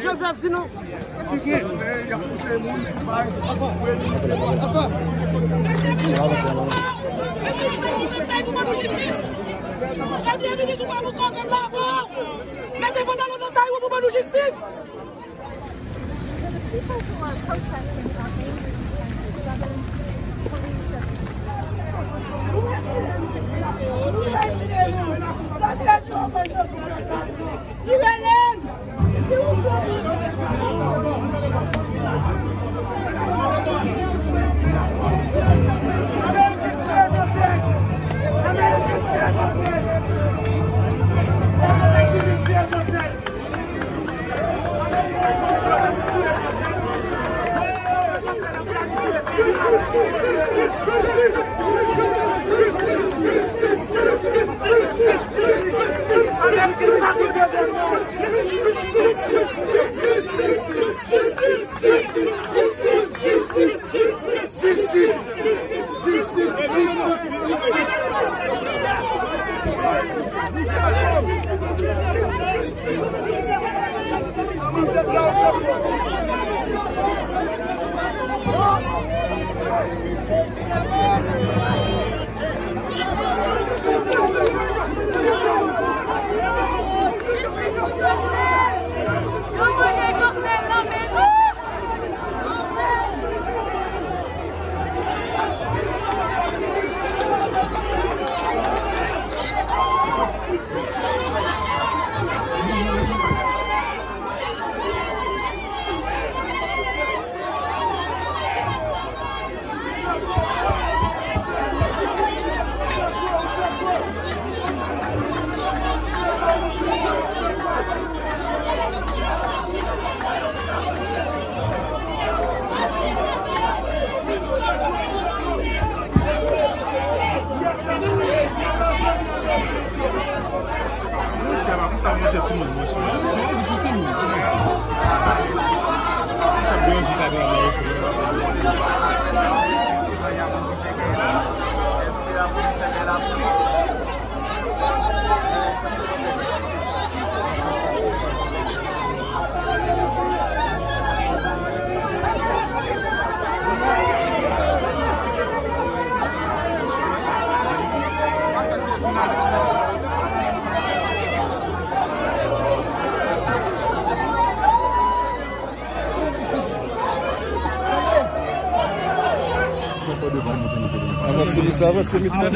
Joseph, dis-nous. Premier ministre, vous quand même l'avant. Mettez-vous dans le notaire ou vous nous justice. Ça va, c'est Mister.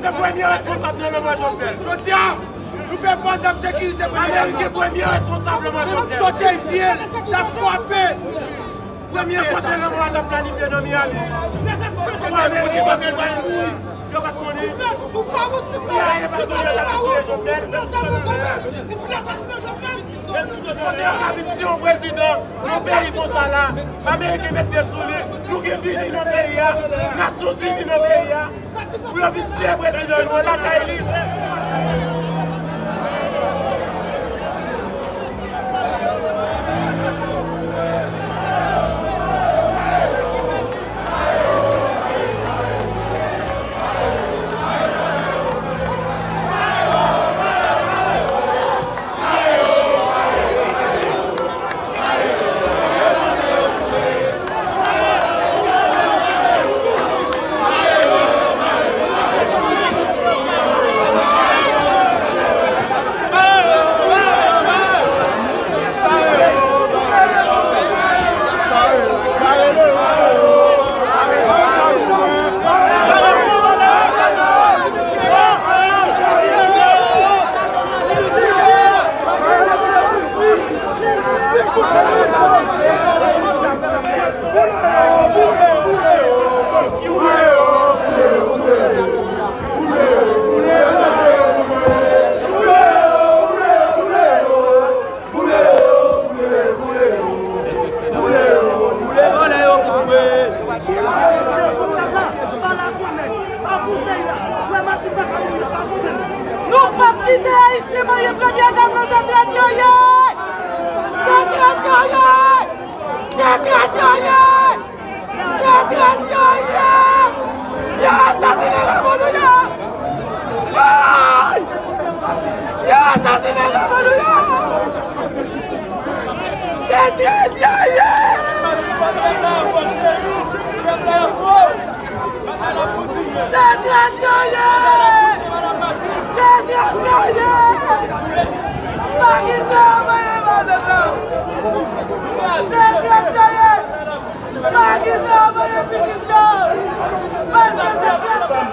C'est premier responsable de la Jovenel. Je tiens, nous faisons pas de sécurité, c'est premier responsable de la Jovenel. Sauter le pied, t'as frappé. Premier responsable de la planifié de Miami. C'est ce que c'est l'Amérique qui va faire une bouille. Pourquoi vous tout ça? C'est pas si on président, nos pays font ça là, l'Amérique met des souliers, nous qui vivons dans nos pays, la société dans nos pays, pour la vie du président, nous la caille.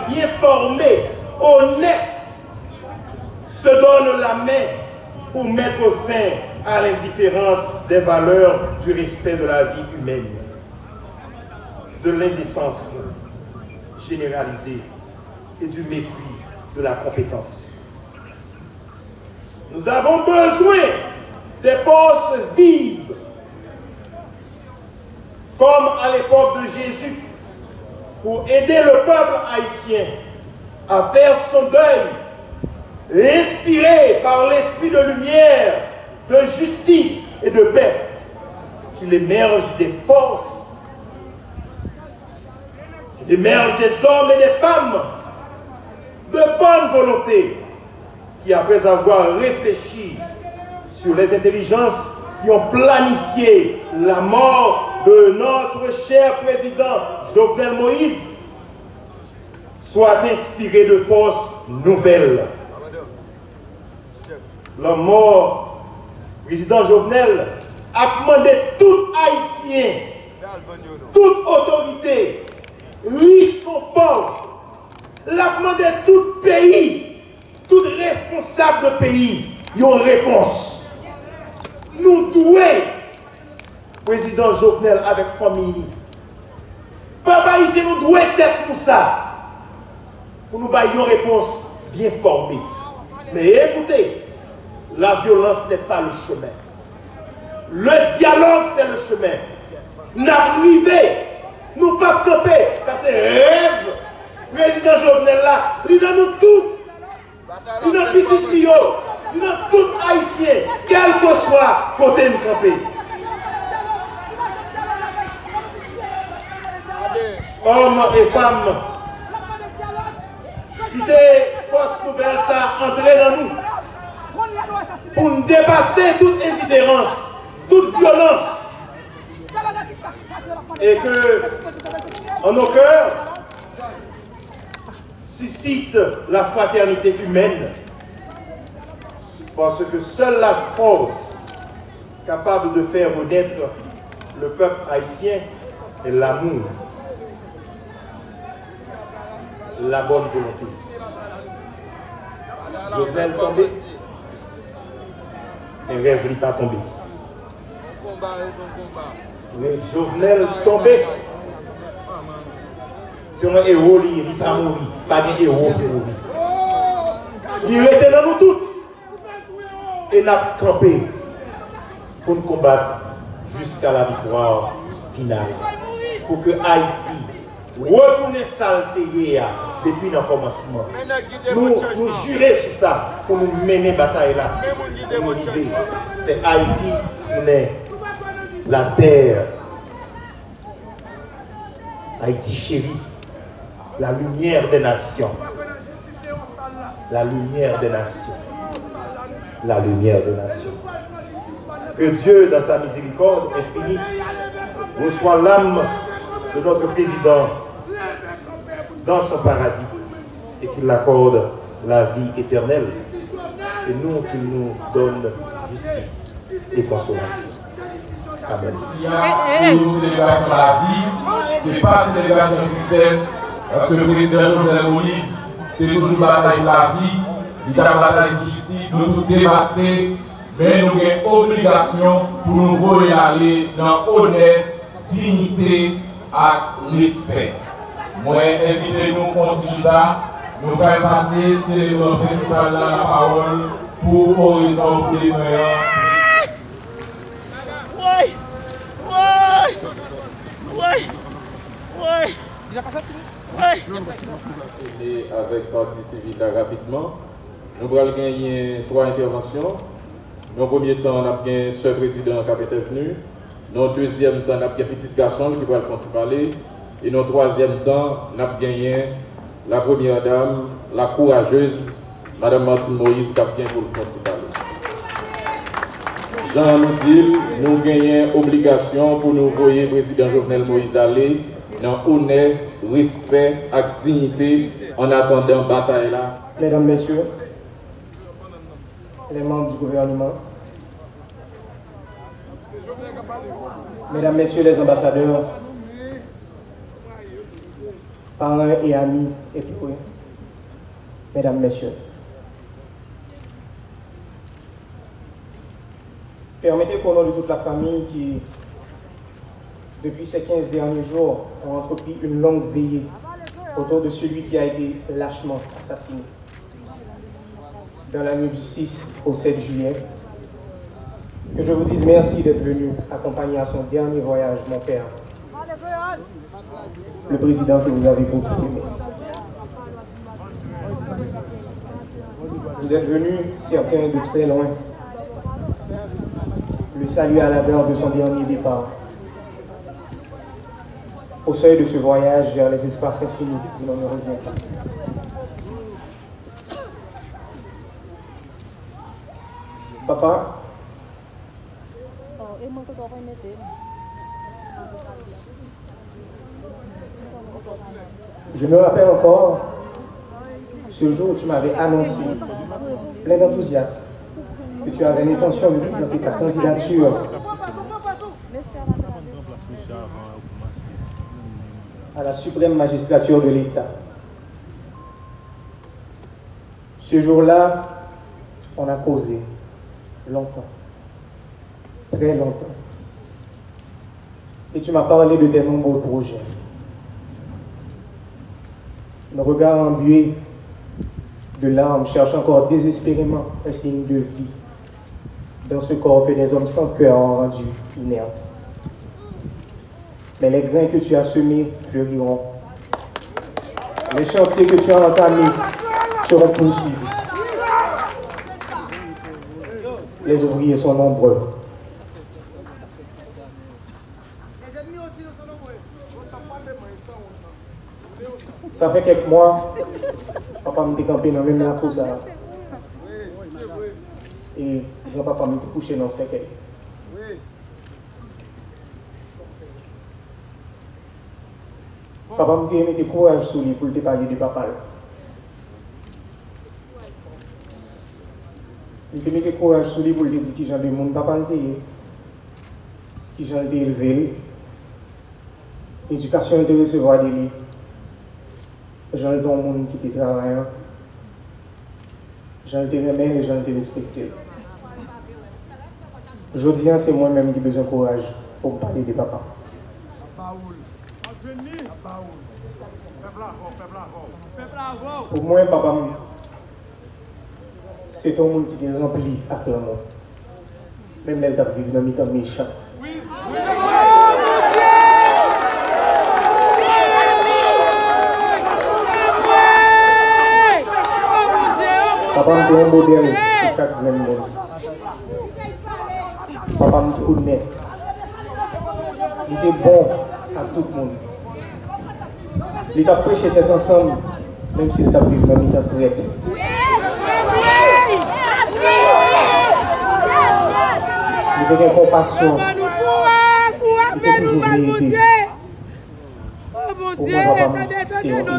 Bien formés, honnêtes, se donnent la main pour mettre fin à l'indifférence des valeurs du respect de la vie humaine, de l'indécence généralisée et du mépris de la compétence. Nous avons besoin des forces vives, comme à l'époque de Jésus, pour aider le peuple haïtien à faire son deuil, inspiré par l'esprit de lumière, de justice et de paix, qu'il émerge des forces, qu'il émerge des hommes et des femmes de bonne volonté, qui après avoir réfléchi sur les intelligences qui ont planifié la mort de notre cher président Jovenel Moïse, soit inspiré de forces nouvelles. Le mort président Jovenel a demandé tout Haïtien, toute autorité, riche ou pauvre, l'a demandé tout pays, tout responsable de pays, une réponse. Nous devons, président Jovenel avec famille, papa ici nous devons être pour ça. pour nous donner une réponse bien formée. Mais écoutez, la violence n'est pas le chemin. Le dialogue, c'est le chemin. Nous avons privé, nous ne pouvons pas camper. Parce que rêve, le président Jovenel là, il dans nous tous. Il dans petit Pio, il dans tout haïtien, quel que soit côté nous camper. Hommes et femmes, si des forces nouvelles ça entrer dans nous, pour nous dépasser toute indifférence, toute violence, et que en nos cœurs suscite la fraternité humaine, parce que seule la force capable de faire renaître le peuple haïtien est l'amour, la bonne volonté. Jovenel tombé, et rêve n'est pas tombé. Jovenel tombé. Si on a un héros, il n'est pas mort. Pas de héros qui mourit. Il était dans nous tous. Et nous avons campé pour nous combattre jusqu'à la victoire finale. Pour que Haïti retourne saleté depuis le commencement. Nous jurons sur ça pour nous mener la bataille là. Pour nous arriver. C'est Haïti qui est la terre. Haïti chérie. La lumière des nations. La lumière des nations. La lumière des nations. Que Dieu, dans sa miséricorde infinie, reçoit l'âme de notre président dans son paradis et qu'il accorde la vie éternelle et nous qu'il nous donne justice et consolation. Amen. C'est une célébration de la vie, ce n'est pas une célébration de tristesse, parce que le président Jovenel Moïse est toujours bataille de la vie, il a bataille de justice, nous tout dévastés, mais nous avons obligation pour nous voler aller dans honneur, dignité et respect. Moi, invitez-nous, Fontigida, nous allons passer, c'est l'élément principal de la parole pour Horizon Préférant. Et avec partie civile là, rapidement, nous allons gagner 3 interventions. Dans le premier temps, on a bien ce président qui est venu. Dans le deuxième temps, on a bien petit garçon qui va le parler. Et dans le troisième temps, on a gagné la première dame, la courageuse, Mme Martine Moïse, qui a bien pour le parler. Jean nous dit, nous gagnons obligation pour nous envoyer le président Jovenel Moïse aller dans honneur, respect et dignité en attendant la bataille là. Mesdames, Messieurs, les membres du gouvernement, Mesdames, Messieurs les ambassadeurs, parents et amis et tout, Mesdames, Messieurs, permettez qu'au nom de toute la famille qui, depuis ces 15 derniers jours, ont entrepris une longue veillée autour de celui qui a été lâchement assassiné dans la nuit du 6 au 7 juillet, que je vous dise merci d'être venu accompagner à son dernier voyage, mon père, le président que vous avez beaucoup aimé. Vous êtes venus, certains de très loin, le saluer à l'heure de son dernier départ. Au seuil de ce voyage vers les espaces infinis, il n'en revient pas. Papa, je me rappelle encore ce jour où tu m'avais annoncé, plein d'enthousiasme, que tu avais l'intention de présenter ta candidature à la suprême magistrature de l'État. Ce jour-là, on a causé longtemps, très longtemps. Et tu m'as parlé de tes nombreux projets. Nos regards embués de larmes cherchent encore désespérément un signe de vie dans ce corps que des hommes sans cœur ont rendu inerte. Mais les grains que tu as semés fleuriront. Les chantiers que tu as entamés seront poursuivis. Les ouvriers sont nombreux. Ça fait quelques mois, papa me décampé dans même la course. Et grand-papa me couché dans le cercueil. Papa me dit courage sur lui pour te parler de papa. Il te mettait courage sur lui pour te dire qui j'en ai mon papa qui j'en ai élevé. L'éducation de recevoir de lui. J'en ai don monde qui te travaille. J'en ai remis et j'en ai respecté. Aujourd'hui, c'est moi-même qui ai besoin de courage pour parler de papa. Pour moi, papa, c'est un monde qui est rempli avec l'amour. Même elle t'a vécu dans le temps méchant. Papa était un modèle pour chaque grand monde. Papa était honnête. Il était bon à tout le monde. Il a prêché tête ensemble, même s'il était vivre dans le traite. Il était compassion. Il était toujours vérité. Pour moi, papa, c'est un héros.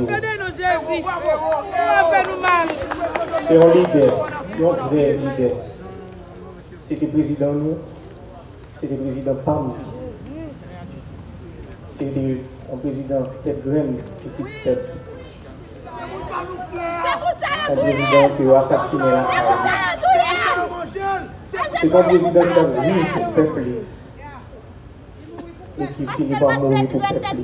C'est un leader, un vrai leader. C'était président nous, c'était président PAM. C'était un président tête graine, petit peuple. Un président qui a assassiné la femme. C'est un président qui a vécu pour le peuple et qui finit par mourir pour le peuple.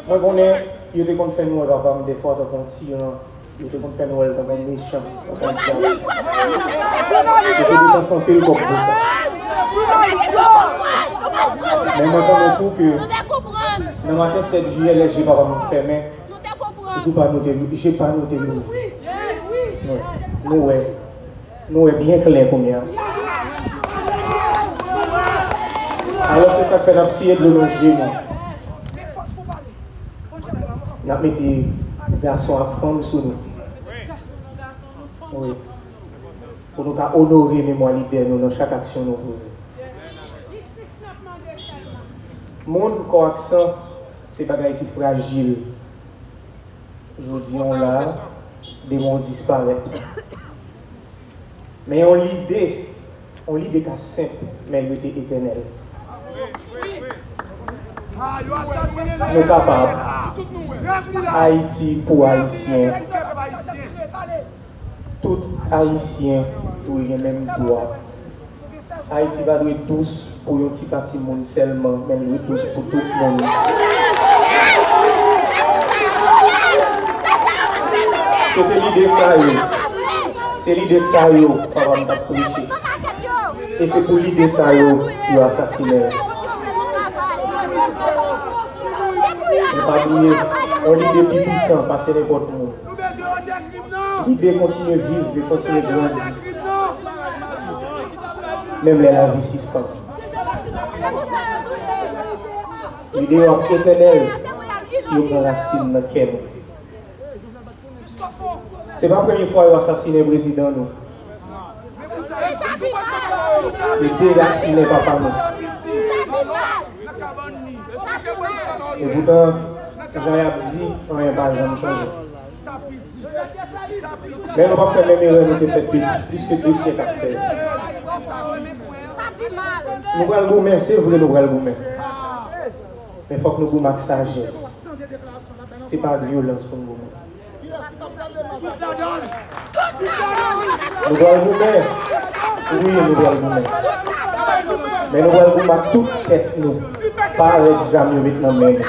Moi, je connais, il était contre faire Noël, papa, des fois, comme tyran. Il était contre faire Noël, comme méchant. J'étais dépensé en pile comme ça. Mais moi, je connais tout que le matin 7 juillet, les gens papa me fermer. Je n'ai pas noté l'ouvre. Nous, bien clair comme ça. Alors, c'est ça que fait l'abside de l'onger. Nous avons mis des garçons à prendre sur nous. Oui. Pour nous honorer les mémoires libérées dans chaque action nous posons. Mon corps accent, c'est pas quelque chose qui est fragile. Aujourd'hui, on l'a, des mondes disparaissent. Mais on lit des cas simples, mais elle était éternelle. Nous sommes capables. Haïti pour Haïtiens. Tout Haïtien doit avoir le même droit. Haïti va être douce pour un petit parti monde seulement, mais elle doit être douce pour tout le monde. C'était l'idée ça, c'est l'idée ça, papa m'a prêché. Et c'est pour l'idée ça, il a assassiné. Ne pas oublier, on l'idée plus puissant, parce que n'importe où. L'idée continue de vivre, de continuer de grandir. Même la vie suspend. L'idée est éternelle si on prend racine dans le cœur. Ce n'est pas la première fois qu'on a assassiné le président. Il a déraciné papa. Et pourtant, Jean-Yves dit, on n'a pas jamais changé. Mais on ne va pas faire les mêmes erreurs que nous avons fait plus que 2 siècles à faire. Nous allons le gommer, c'est vrai, nous allons le gommer. Mais il faut que nous gommer avec sagesse. Ce n'est pas de violence pour nous gommer. Nous allons le gommer. Oui, nous allons le gommer. Mais nous allons battre toute tête, nous. Pas l'examen maintenant même.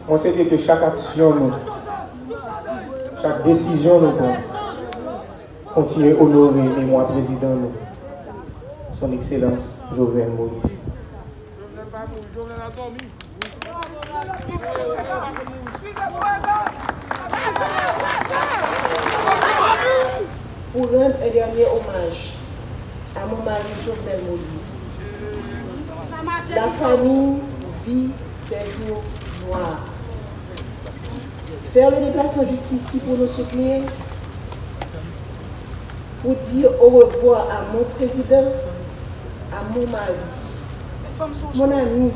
On sait que chaque action, nous, chaque décision, nous continuer à honorer le mémoire président, nous, son Excellence Jovenel Moïse. Pour rendre un dernier hommage à mon mari Jovenel Moïse, la famille vit des jours noirs. Faire le déplacement jusqu'ici pour nous soutenir, pour dire au revoir à mon président, à mon mari, mon ami,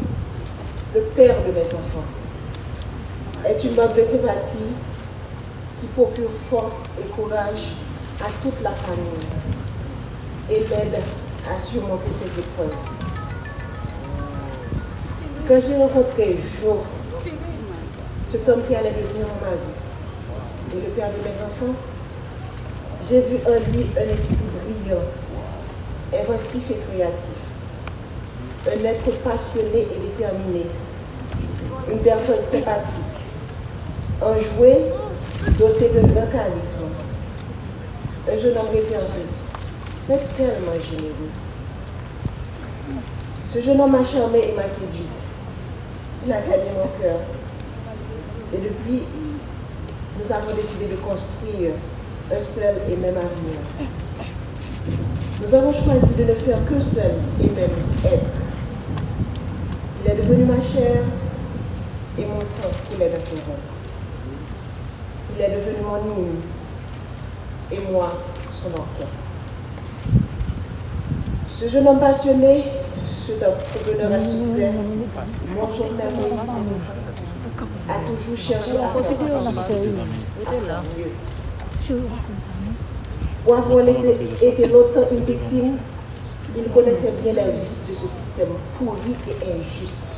le père de mes enfants, est une marque de sympathie qui procure force et courage à toute la famille et l'aide à surmonter ces épreuves. Quand j'ai rencontré Jo, cet homme qui allait devenir mon mari et le père de mes enfants, j'ai vu en lui un esprit brillant, inventif et créatif, un être passionné et déterminé, une personne sympathique, enjoué, doté de grand charisme, un jeune homme réservé, mais tellement généreux. Ce jeune homme m'a charmé et m'a séduite. Il a gagné mon cœur. Et depuis, nous avons décidé de construire un seul et même avenir. Nous avons choisi de ne faire qu'un seul et même être. Il est devenu ma chair et mon sang coulait dans ses veines. Il est devenu mon hymne et moi son orchestre. Ce jeune homme passionné, ce entrepreneur à succès, mon Jovenel Moïse, a toujours cherché à faire mieux. Pour avoir été longtemps une victime, il connaissait bien les vices de ce système pourri et injuste.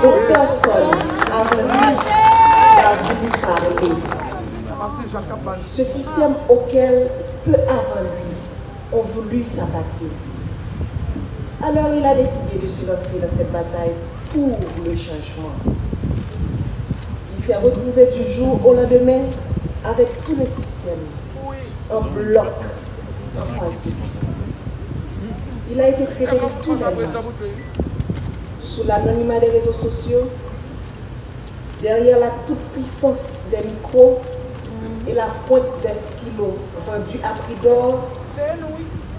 Donc personne avant lui n'a voulu parler. Ce système auquel peu avant lui ont voulu s'attaquer. Alors il a décidé de se lancer dans cette bataille pour le changement. Il s'est retrouvé du jour au lendemain avec tout le système en bloc en face de lui. Il a été traité de tous les mal, sous l'anonymat des réseaux sociaux, derrière la toute-puissance des micros et la pointe des stylos vendus à prix d'or,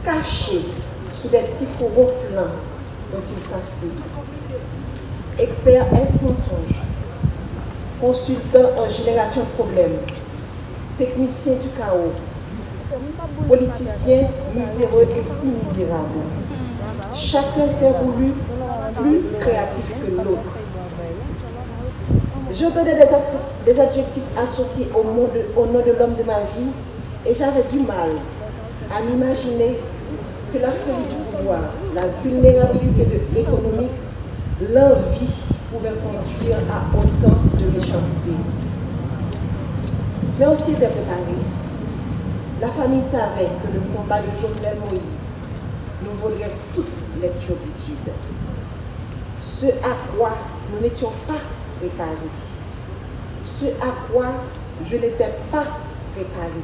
cachés sous des titres ronflants dont il s'affrite. Expert S-mensonge, consultant en génération de problèmes, technicien du chaos, politicien miséreux et si misérable. Chacun s'est voulu plus créatif que l'autre. J'entendais des adjectifs associés au nom de l'homme de ma vie et j'avais du mal à m'imaginer que la folie du pouvoir, la vulnérabilité économique, l'envie pouvaient conduire à autant de méchanceté. Mais on s'y était préparé. La famille savait que le combat de Jovenel Moïse nous vaudrait toute les turpitudes. Ce à quoi nous n'étions pas préparés. Ce à quoi je n'étais pas préparé.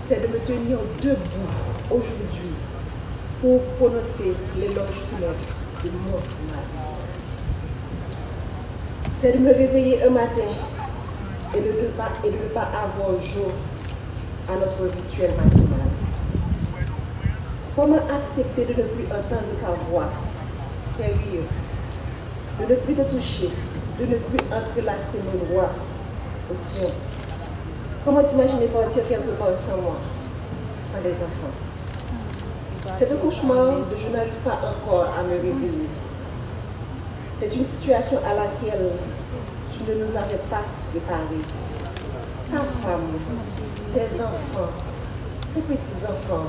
C'est de me tenir debout aujourd'hui pour prononcer l'éloge funèbre de mon mari. C'est de me réveiller un matin et de ne pas avoir jour à notre rituel matinal. Comment accepter de ne plus entendre ta voix, tes rires, de ne plus te toucher, de ne plus entrelacer nos doigts au tien? Comment t'imaginer partir quelque part sans moi, sans les enfants? C'est un cauchemar que je n'arrive pas encore à me réveiller. C'est une situation à laquelle tu ne nous avais pas préparés. Ta femme, tes enfants, tes petits-enfants,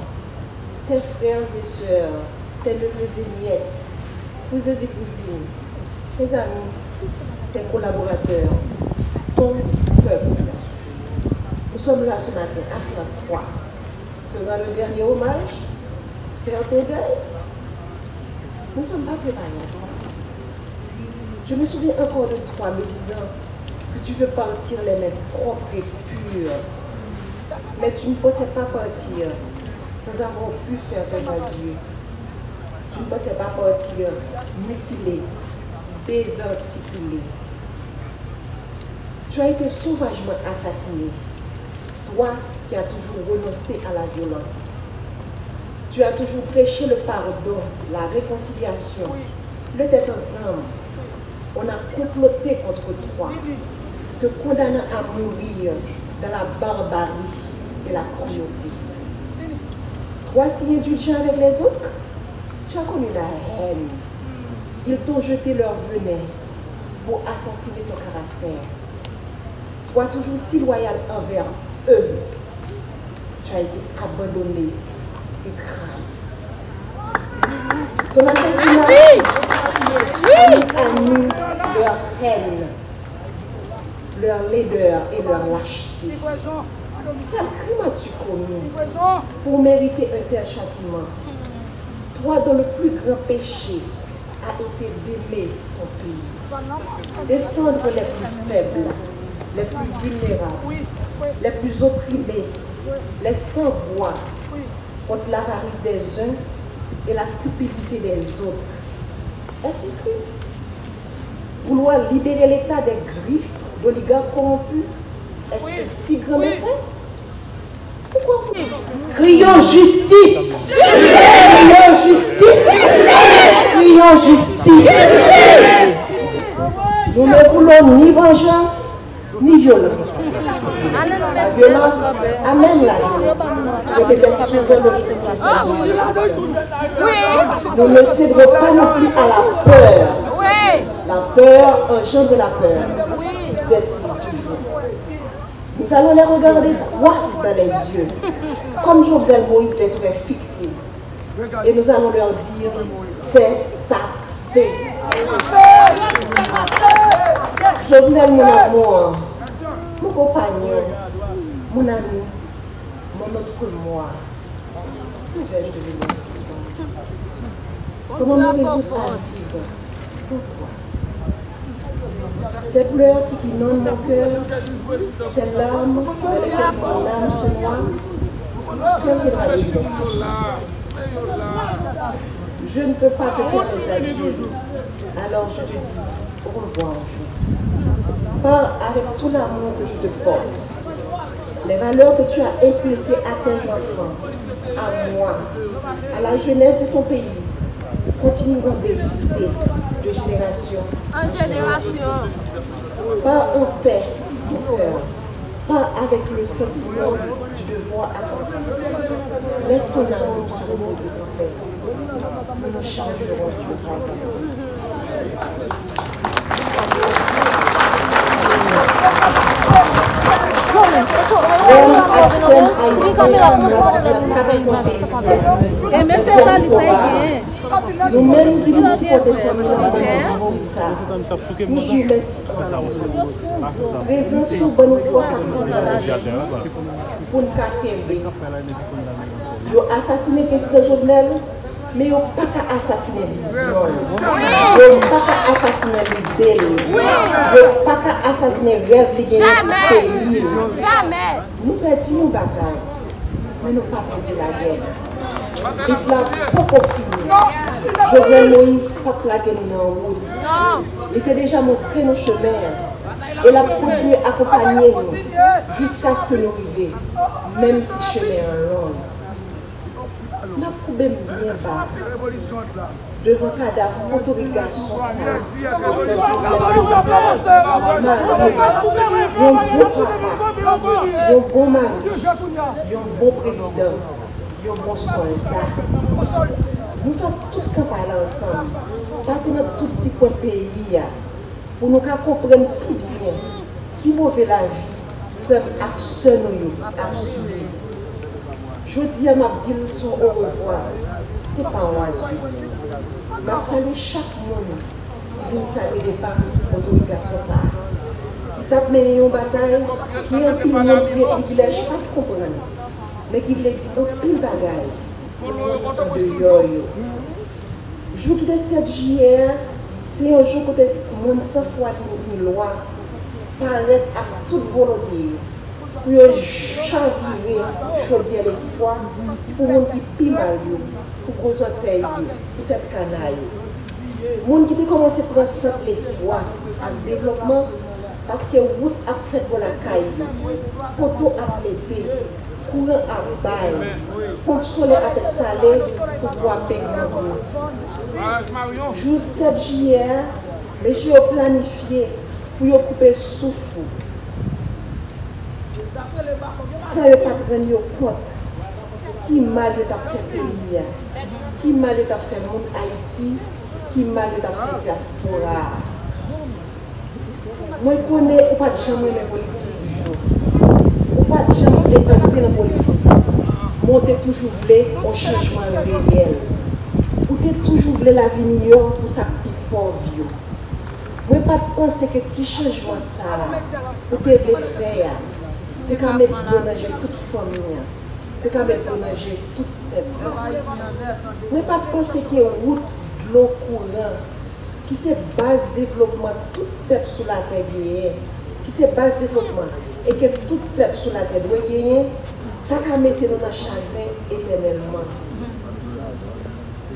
tes frères et sœurs, tes neveux et nièces, cousins et cousines, tes amis, tes collaborateurs, ton peuple. sommes là ce matin à faire quoi? Te rendre le dernier hommage? Faire ton deuil? Nous ne sommes pas préparés à ça. Je me souviens encore de toi me disant que tu veux partir les mains propres et pures. Mais tu ne pensais pas partir sans avoir pu faire tes adieux. Tu ne pensais pas partir mutilé, désarticulé. Tu as été sauvagement assassiné. Toi qui as toujours renoncé à la violence. Tu as toujours prêché le pardon, la réconciliation, le tête ensemble. On a comploté contre toi, te condamnant à mourir dans la barbarie et la cruauté. Toi, si indulgent avec les autres, tu as connu la haine. Ils t'ont jeté leur venin pour assassiner ton caractère. Toi, toujours si loyal envers eux, tu as été abandonné et trahi. Ton assassinat a mis à nu leur haine, leur laideur et leur lâcheté. Quel crime as-tu commis pour mériter un tel châtiment? Toi dont le plus grand péché a été d'aimer ton pays, défendre les plus faibles, les plus vulnérables, les plus opprimés, les sans voix, contre l'avarice des uns et la cupidité des autres. Est-ce que vouloir libérer l'État des griffes d'oligarques corrompus, est-ce que si grand méfait? Pourquoi vous crions justice? Crions justice! Crions justice! Nous ne voulons ni vengeance, ni violence. La violence amène la violence. Répétez souvent le Nous ne céderons pas non plus à la peur. La peur engendre la peur. C'est-il toujours. Nous allons les regarder droit dans les yeux, comme Jovenel Moïse les aurait fixés. Et nous allons leur dire, c'est assez. Jovenel, mon amour, mon compagnon, mon ami, mon autre moi, que vais-je devenir sans toi? Comment me résoudre à vivre sans toi? Ces pleurs qui inondent mon cœur, ces larmes dans lesquelles mon âme se noie, que viendra de dire? Je ne peux pas te faire mes adieux, alors je te dis au revoir un jour. Pars avec tout l'amour que je te porte, les valeurs que tu as inculquées à tes enfants, à moi, à la jeunesse de ton pays, continueront d'exister de génération en génération. Pas en paix, mon cœur, pas avec le sentiment du devoir accompli. Laisse ton âme se reposer en paix. Nous nous chargerons du reste. Nous-mêmes qui nous supportons nous disons merci présent sur bonne force pour nous capter. Ils ont assassiné le président Jovenel, mais ils n'ont pas qu'à assassiner Vision. Ils n'ont pas qu'à assassiner l'idée. Ils n'ont pas qu'à assassiner le rêve de notre pays. Nous perdons une bataille, mais nous pas perdu la guerre. Il n'a pas fini. Jovenel Moïse pas la guerre en route. Il était déjà montré nos chemins. Et il a continué à accompagner nous jusqu'à ce que nous arrivions, même si chemin est long. N'a problème bien bas devant cadavre autorégation ça. Un bon papa, un bon mari, un bon président, un bon soldat. Nous faisons tout campagne ensemble, passer dans tout petit coin pays pour nous comprendre plus bien qui mauvais la vie, frère action nous je dis à ma dit son au revoir. C'est pas un adieu. Je salue chaque monde qui vient saluer les parents d'autorégation ça. Qui t'as mené une bataille qui est un pile de privilège, pas de comprendre, mais qui voulait dire un pile bagaille de yo-yo. Le jour qui est 7 juillet, c'est un jour où le monde sans foi ni loi paraît à toute volonté pour chavirer, choisir l'espoir pour les gens qui piment mal, pour les orteils, pour les canailles. Les gens qui ont commencé à prendre l'espoir en développement parce que route a fait pour la caille, poteau a pété, courant a bail, pompe solaire a installé pour pouvoir payer l'eau. Jour 7 juillet, les gens ont planifié pour couper le souffle. Ça ne pas rendre compte qui mal a fait pays, qui mal a fait le monde Haïti, qui mal a fait diaspora. Moi, je connais pas de jamais les politiques. Pas de jamais entrer dans la politique. Moi, je toujours voulu un changement réel. Je toujours voulu la vie meilleure pour sa petite pauvre. Moi, pas penser que petit changement ça, pour te faire. Tu peux mettre ménager toute famille. Tu peux mettre ménager tout peuple. Mais pas penser que route, l'eau courant, qui c'est base développement, tout peuple sur la terre gagne, qui c'est base développement, et que tout peuple sur la terre doit gagner, tu peux mettre nous dans le chagrin éternellement.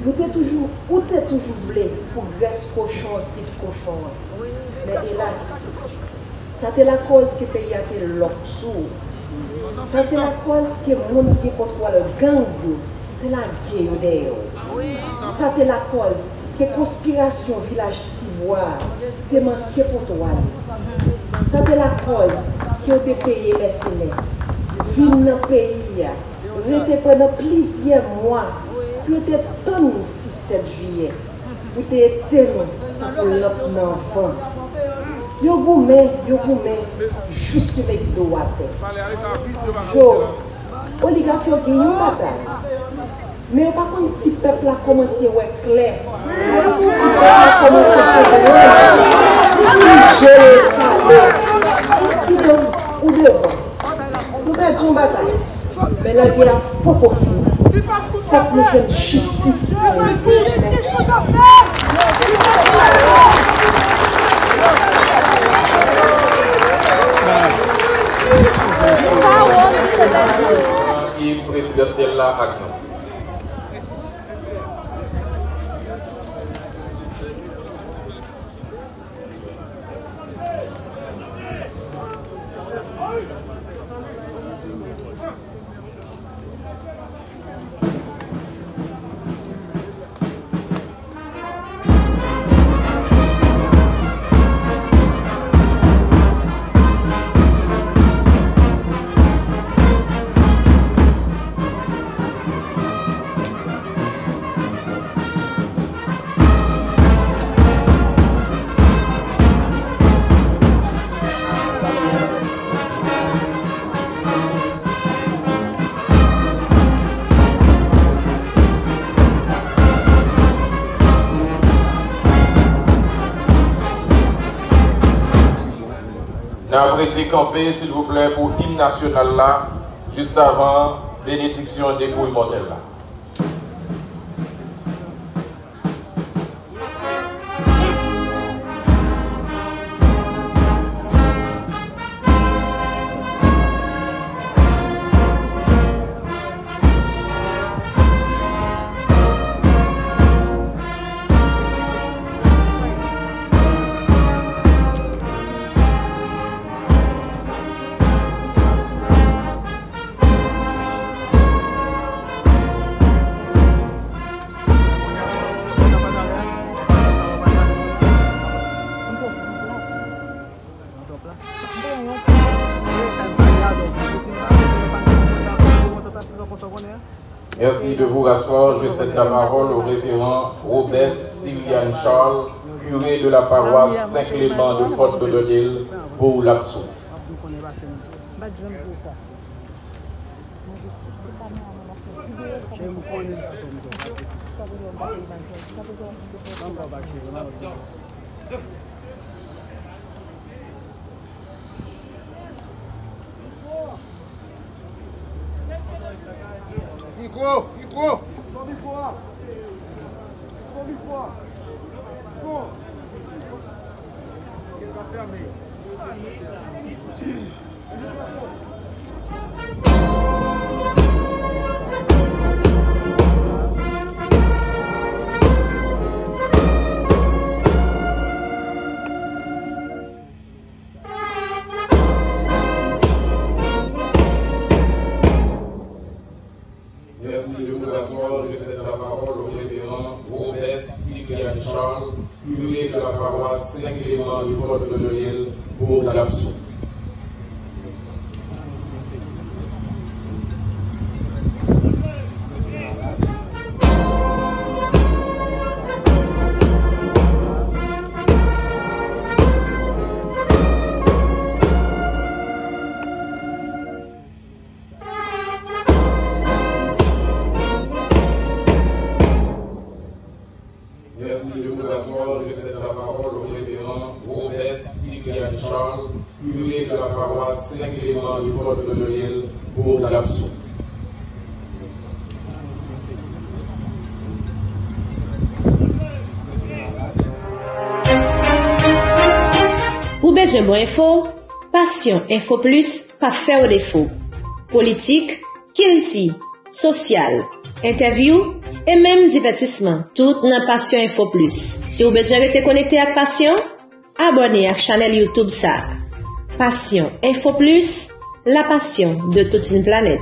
Nous t'es toujours voulu pour rester cochon et petit cochon. Mais hélas, ça c'est la cause que le pays a été l'oxou. Ça c'est la cause que le monde qui contrôle le gang, c'est la guerre. Ça c'est la cause que la conspiration village Tibois te manqué pour toi. Ça c'est la cause qui ont été payés mercenaires. Vivre dans le pays, rester pendant plusieurs mois, pour te attendre 6-7 juillet, pour te attendre pour l'enfant. Yo goumé, juste avec droite. Jo, oligarque yo gagne une bataille. Mais par contre, si le peuple a commencé à être clair, si le peuple a commencé à comprendre, si je parle, qui donne ou devant, nous perdons une bataille. Mais la guerre n'a pas fini. Il faut que nous fassions justice pour Il présidentiel là à nous. Arrêtez camper, s'il vous plaît, pour l'hymne national là, juste avant bénédiction des coups immortels là. Merci de vous rasseoir. Je cède la parole au révérend Robert Sylviane Charles, curé de la paroisse Saint-Clément de Fort Lauderdale, pour l'absous. Micro. Merci de vous asseoir. Je cède la parole au révérend Robert Cyprien Charles, curé de la paroisse Saint-Clément du Fort de Noël, pour l'absence. Merci de vous asseoir. Je cède la parole au révérend Robert Cyprien Charles, curé de la paroisse Saint-Clément du Fort de Noël, pour l'absence. Ou besoin bon info, Passion Info Plus, pas faire au défaut. Politique, kilti, social, interview, et même divertissement. Tout dans Passion Info Plus. Si vous besoin de connecter à Passion, abonnez à la chaîne YouTube ça. Passion Info Plus, la passion de toute une planète.